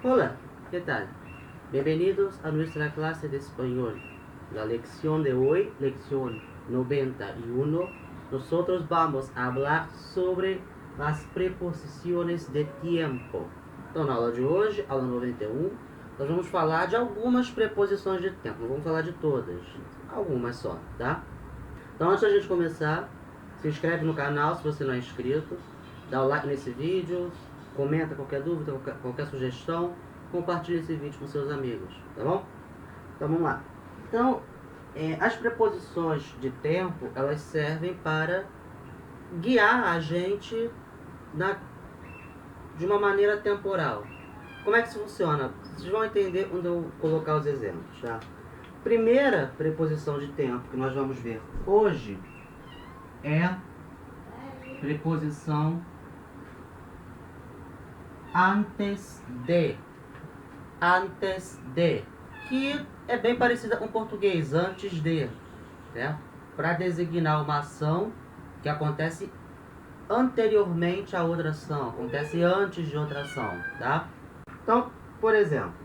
Hola, ¿qué tal? Bienvenidos a nuestra clase de español. La lección de hoy, lección 91, nosotros vamos a hablar sobre as preposições de tempo. Então, na aula de hoje, aula 91, nós vamos falar de algumas preposições de tempo. Não vamos falar de todas, algumas só, tá? Então, antes da gente começar, se inscreve no canal se você não é inscrito, dá o like nesse vídeo, comenta qualquer dúvida, qualquer sugestão, compartilha esse vídeo com seus amigos, tá bom? Então vamos lá. Então, as preposições de tempo, elas servem para guiar a gente de uma maneira temporal. Como é que isso funciona? Vocês vão entender quando eu colocar os exemplos, tá? Primeira preposição de tempo que nós vamos ver hoje é preposição antes de. Antes de. Que é bem parecida com o português, antes de. Né? Para designar uma ação que acontece anteriormente a outra ação. Acontece antes de outra ação. Tá? Então, por exemplo.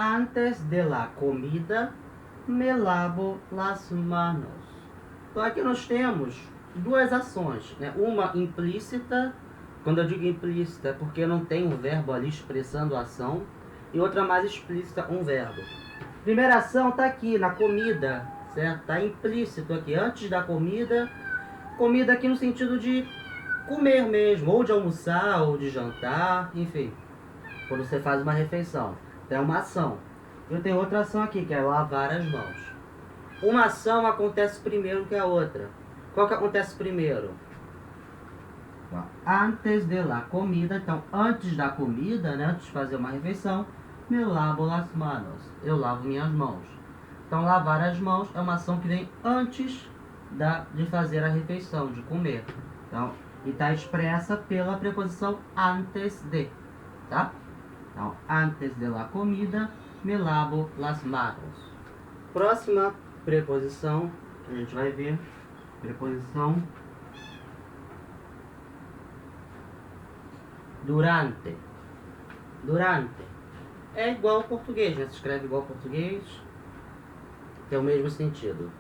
Antes de la comida, me lavo las manos. Então aqui nós temos duas ações, né? Uma implícita, quando eu digo implícita é porque não tem um verbo ali expressando a ação, e outra mais explícita, um verbo. Primeira ação está aqui, na comida, certo? Está implícito aqui, antes da comida, comida aqui no sentido de comer mesmo, ou de almoçar, ou de jantar, enfim, quando você faz uma refeição. É uma ação. Eu tenho outra ação aqui, que é lavar as mãos. Uma ação acontece primeiro que a outra. Qual que acontece primeiro? Antes de la comida. Então, antes da comida, né, antes de fazer uma refeição, me lavo las manos. Eu lavo minhas mãos. Então, lavar as mãos é uma ação que vem antes de fazer a refeição, de comer. Então, e está expressa pela preposição antes de. Tá? Então, antes de la comida, me lavo las manos. Próxima preposição, a gente vai ver, preposição durante. Durante. É igual ao português, né? Se escreve igual ao português, tem o mesmo sentido.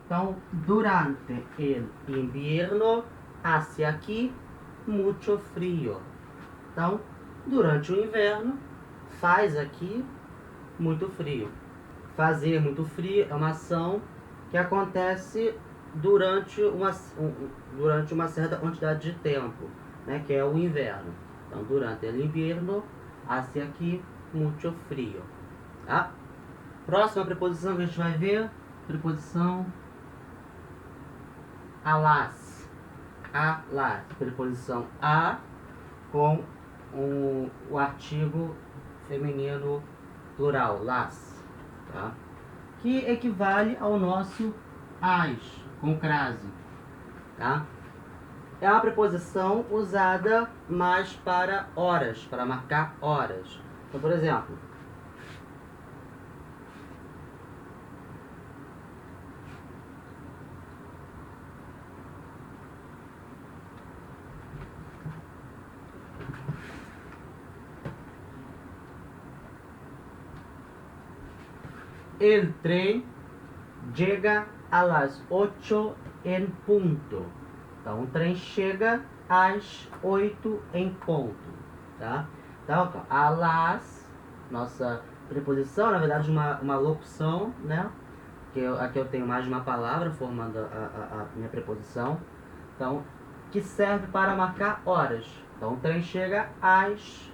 Então, durante el invierno, hace aqui mucho frio. Então, durante o inverno, faz aqui muito frio. Fazer muito frio é uma ação que acontece durante uma certa quantidade de tempo, né, que é o inverno. Então, durante o inverno, hace aqui muito frio. Tá? Próxima preposição que a gente vai ver, preposição a las. A las. Preposição a com o artigo feminino plural, las. Tá? Que equivale ao nosso as, com crase. Tá? É uma preposição usada mais para horas, para marcar horas. Então, por exemplo, el tren llega a las 8 em ponto. Então, o trem chega às 8 em ponto. Tá? Então, a las, nossa preposição, na verdade, uma locução, né? Aqui eu tenho mais de uma palavra formando a minha preposição. Então, que serve para marcar horas. Então o trem chega às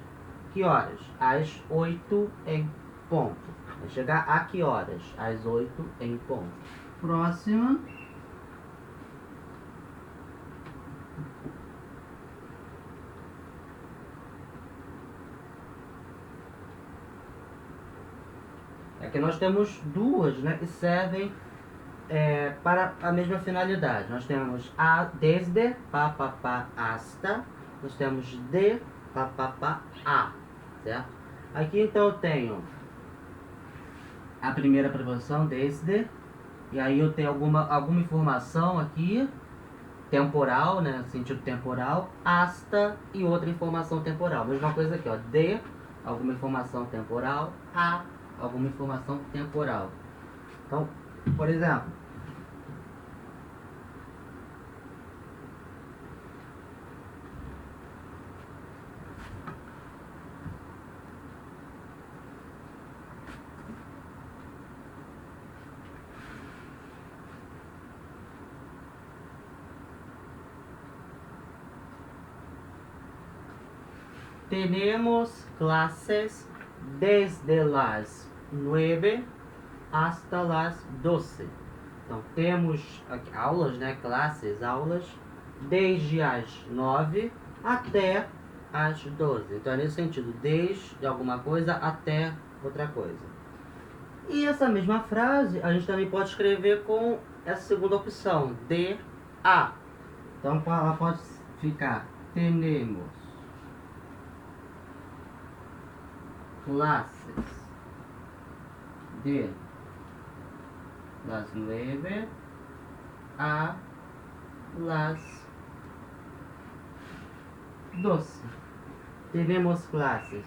que horas? Às 8 em ponto. Vai chegar a que horas? Às 8 em ponto. Próxima. Aqui nós temos duas, né, que servem para a mesma finalidade. Nós temos a desde, pa, hasta. Nós temos de, pa, a. Certo? Aqui então eu tenho a primeira preposição, desde. E aí eu tenho alguma informação aqui, temporal, né, sentido temporal, hasta e outra informação temporal. Mesma coisa aqui, ó, de, alguma informação temporal, a, alguma informação temporal. Então, por exemplo, tenemos clases desde las 9 hasta las 12. Então, temos aqui aulas, né? Classes, aulas, desde as 9 até as 12. Então, é nesse sentido, desde alguma coisa até outra coisa. E essa mesma frase, a gente também pode escrever com essa segunda opção, de a. Então, ela pode ficar, tenemos clases de las 9 a las 12. Tenemos clases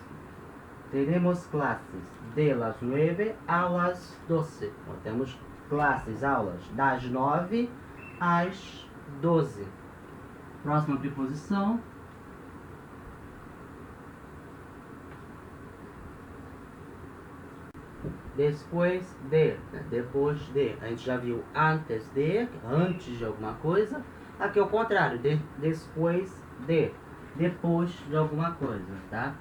de las 9 a las 12. Então, temos classes, aulas, das 9 às 12. Próxima preposição. Depois de, né? Depois de. A gente já viu antes de alguma coisa. Aqui é o contrário, depois de alguma coisa, tá?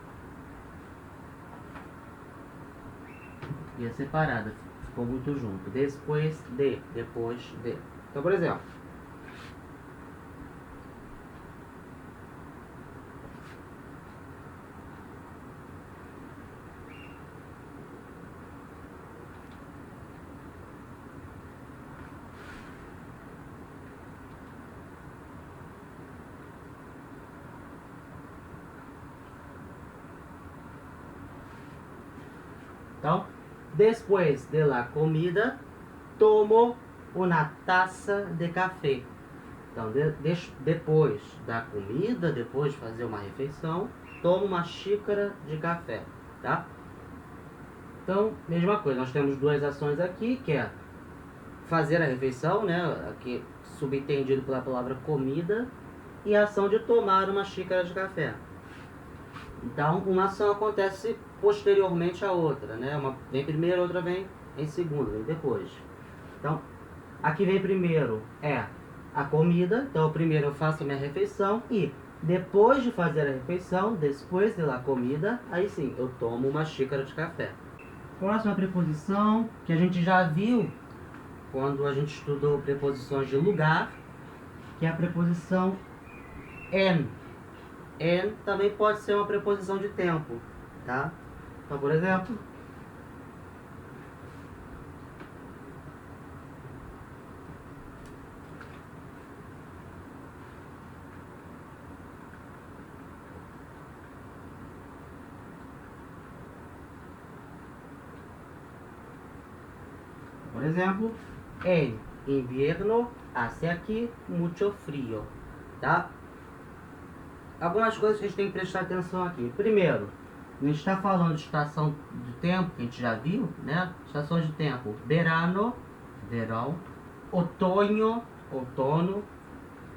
E é separada, ficou muito junto. Depois de. Então, por exemplo, después de la comida, tomo una taza de café. Então, depois da comida, depois de fazer uma refeição, tomo uma xícara de café, tá? Então, mesma coisa, nós temos duas ações aqui, que é fazer a refeição, né? Aqui subentendido pela palavra comida, e a ação de tomar uma xícara de café. Então, uma ação acontece posteriormente à outra, né? Uma vem primeiro, a outra vem em segundo, vem depois. Então, aqui vem primeiro a comida. Então, primeiro eu faço a minha refeição e depois de fazer a refeição, depois de la comida, aí sim, eu tomo uma xícara de café. Próxima preposição, que a gente já viu quando a gente estudou preposições de lugar, que é a preposição en. En também pode ser uma preposição de tempo, tá? Então, por exemplo, en invierno hace aquí mucho frío, tá? Algumas coisas que a gente tem que prestar atenção aqui. Primeiro, a gente está falando de estação de tempo, que a gente já viu, né? Estações de tempo: verano, verão; otoño, outono;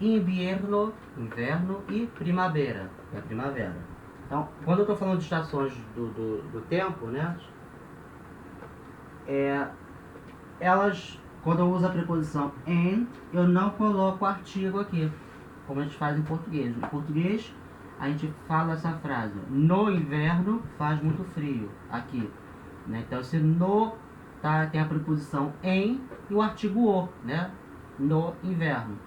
invierno, inverno; e primavera, é a primavera. Então, quando eu estou falando de estações do tempo, né? Elas, quando eu uso a preposição en, eu não coloco artigo aqui, como a gente faz em português. Em português, a gente fala essa frase: no inverno faz muito frio. Aqui, né? Então, esse no tem a preposição em e o artigo o, né? No inverno.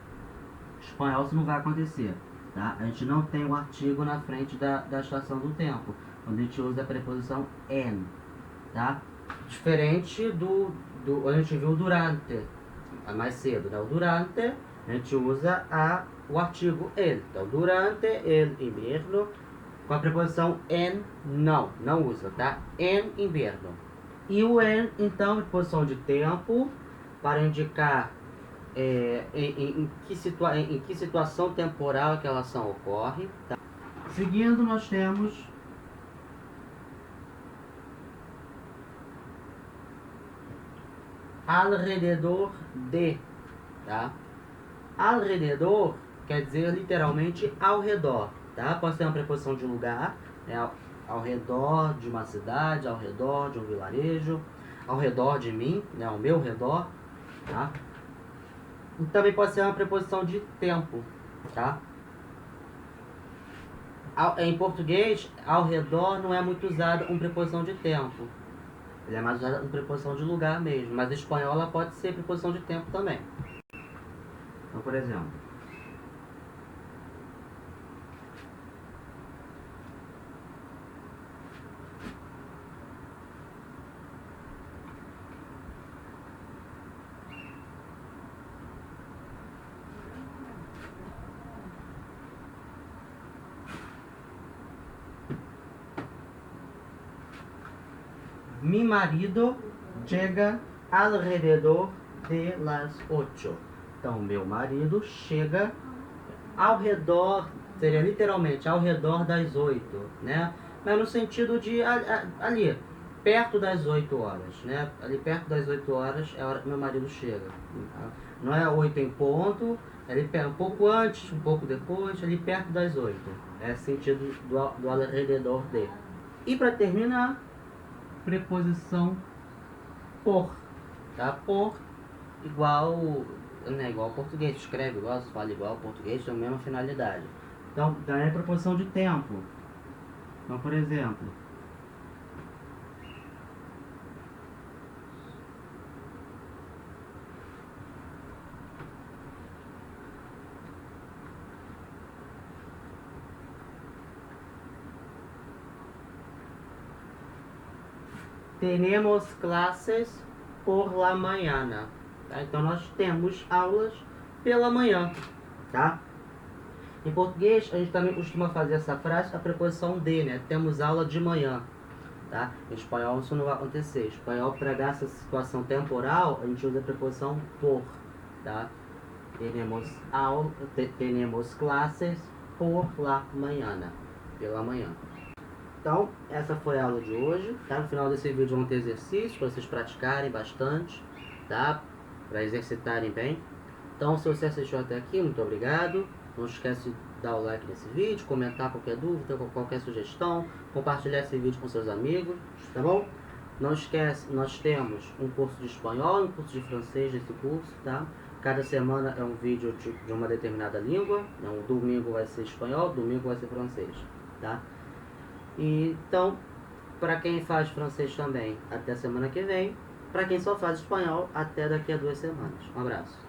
Em espanhol isso não vai acontecer, tá? A gente não tem o artigo na frente da estação do tempo, quando a gente usa a preposição en, tá? Diferente do a gente viu durante, mais cedo, né? O durante, a gente usa o artigo el. Então, durante el invierno, com a preposição en, não usa, tá? En invierno. E o en, então, preposição de tempo, para indicar em que situação temporal aquela ação ocorre, tá? Seguindo, nós temos alrededor de, tá? Alrededor quer dizer literalmente ao redor, tá? Pode ser uma preposição de lugar, né? Ao redor de uma cidade, ao redor de um vilarejo, ao redor de mim, né? Ao meu redor, tá? E também pode ser uma preposição de tempo, tá? Em português, ao redor não é muito usada uma preposição de tempo. Ele é mais usada uma preposição de lugar mesmo. Mas em espanhol ela pode ser preposição de tempo também. Então, por exemplo, mi marido chega alrededor de las 8. Então, meu marido chega ao redor, seria literalmente ao redor das 8, né? Mas no sentido de ali, perto das 8 horas, né? Ali perto das 8 horas é a hora que meu marido chega. Não é 8 em ponto, é ali um pouco antes, um pouco depois, ali perto das 8. É o sentido do alrededor de. E para terminar, preposição por, tá? Por igual, né, igual ao português, escreve igual, se fala igual ao português, tem a mesma finalidade. Então, daí é preposição de tempo. Então, por exemplo, tenemos clases por la mañana, tá? Então nós temos aulas pela manhã, tá? Em português a gente também costuma fazer essa frase com a preposição de, né? Temos aula de manhã, tá? Em espanhol isso não vai acontecer. Em espanhol, para dar essa situação temporal, a gente usa a preposição por, tá? Tenemos clases por la mañana, pela manhã. Então, essa foi a aula de hoje, tá? No final desse vídeo vão ter exercícios para vocês praticarem bastante, tá? Para exercitarem bem. Então, se você assistiu até aqui, muito obrigado. Não esquece de dar o like nesse vídeo, comentar qualquer dúvida, qualquer sugestão, compartilhar esse vídeo com seus amigos, tá bom? Não esquece, nós temos um curso de espanhol, um curso de francês nesse curso, tá? Cada semana é um vídeo de uma determinada língua. Um domingo vai ser espanhol, domingo vai ser francês, tá? Então, para quem faz francês também, até semana que vem. Para quem só faz espanhol, até daqui a 2 semanas. Um abraço.